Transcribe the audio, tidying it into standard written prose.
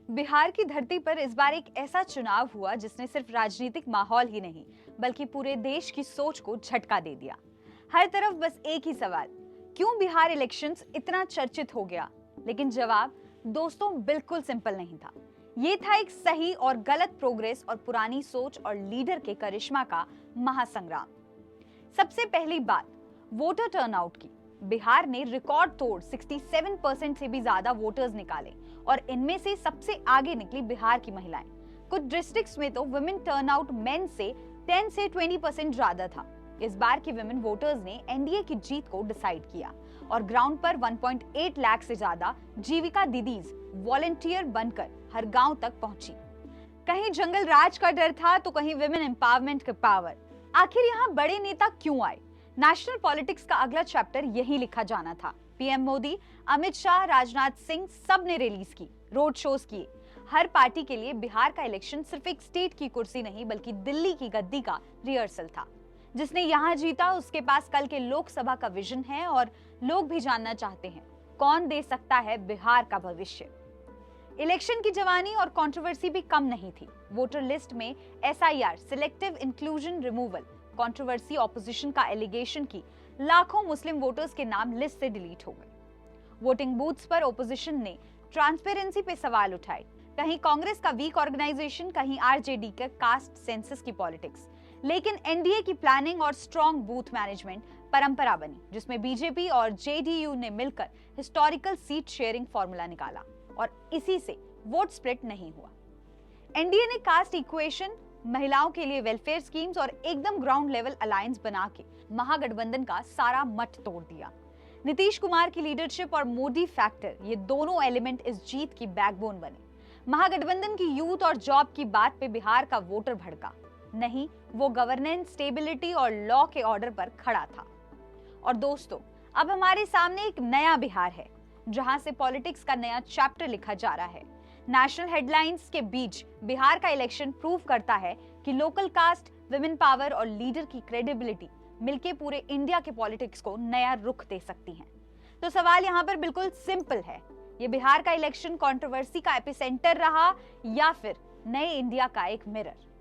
बिहार की धरती पर इस बार एक ऐसा चुनाव हुआ जिसने सिर्फ राजनीतिक माहौल ही नहीं बल्कि पूरे देश की सोच को झटका दे दिया। हर तरफ बस एक ही सवाल, क्यों बिहार इलेक्शंस इतना चर्चित हो गया? लेकिन जवाब दोस्तों बिल्कुल सिंपल नहीं था। ये था एक सही और गलत प्रोग्रेस और पुरानी सोच और लीडर के करिश्मा का महासंग्राम। सबसे पहली बात वोटर टर्नआउट की। बिहार ने रिकॉर्ड तोड़ 67% से भी ज्यादा वोटर्स निकाले और इनमें से सबसे आगे निकली बिहार की महिलाएं। कुछ डिस्ट्रिक्ट्स में तो वुमेन टर्नआउट मेन से 10 से 20% ज्यादा था। इस बार की वुमेन वोटर्स ने एनडीए की जीत को डिसाइड किया और ग्राउंड पर 1.8 लाख से ज्यादा जीविका दीदीज वॉलंटियर बनकर हर गांव तक पहुंची। कहीं जंगल राज का डर था तो कहीं वुमेन एम्पावरमेंट का पावर। आखिर यहाँ बड़े नेता क्यों आए? नेशनल पॉलिटिक्स का अगला चैप्टर यही लिखा जाना था। पीएम मोदी, अमित शाह, राजनाथ सिंह सब ने रिलीज की, रोड शोज किए। हर पार्टी के लिए बिहार का इलेक्शन सिर्फ एक स्टेट की कुर्सी नहीं बल्कि दिल्ली की गद्दी का रिहर्सल था। जिसने यहाँ जीता उसके पास कल के लोकसभा का विजन है और लोग भी जानना चाहते हैं कौन दे सकता है बिहार का भविष्य। इलेक्शन की जवानी और कंट्रोवर्सी भी कम नहीं थी। वोटर लिस्ट में SIR, selective inclusion removal, controversy, opposition का एलिगेशन की लाखों मुस्लिम वोटर्स के नाम लिस्ट से डिलीट हो गए। वोटिंग बूथ्स पर ऑपोजिशन ने ट्रांसपेरेंसी पे सवाल उठाए। कहीं कांग्रेस का वीक ऑर्गेनाइजेशन, कहीं आरजेडी का कास्ट सेंसस की पॉलिटिक्स। लेकिन एनडीए की प्लानिंग और स्ट्रॉन्ग बूथ मैनेजमेंट परंपरा बनी, जिसमें बीजेपी और जेडीयू ने मिलकर हिस्टोरिकल सीट शेयरिंग फॉर्मूला निकाला और इसी से वोट स्प्लिट नहीं हुआ। एनडीए ने कास्ट इक्वेशन, महिलाओं के लिए वेलफेयर स्कीम्स और एकदम ग्राउंड लेवल अलायंस बना के महागठबंधन का सारा मठ तोड़ दिया। नीतीश कुमार की लीडरशिप और मोदी फैक्टर, ये दोनों एलिमेंट इस जीत की बैकबोन बने। महागठबंधन की यूथ और जॉब की बात पे बिहार का वोटर भड़का नहीं, वो गवर्नेंस, स्टेबिलिटी और लॉ के ऑर्डर पर खड़ा था। और दोस्तों, अब हमारे सामने एक नया बिहार है जहां से पॉलिटिक्स का नया चैप्टर लिखा जा रहा है। नेशनल हेडलाइंस के बीच बिहार का इलेक्शन प्रूव करता है कि लोकल कास्ट, विमेन पावर और लीडर की क्रेडिबिलिटी मिलके पूरे इंडिया के पॉलिटिक्स को नया रुख दे सकती हैं। तो सवाल यहाँ पर बिल्कुल सिंपल है, ये बिहार का इलेक्शन कंट्रोवर्सी का एपिसेंटर रहा या फिर नए इंडिया का एक मिरर?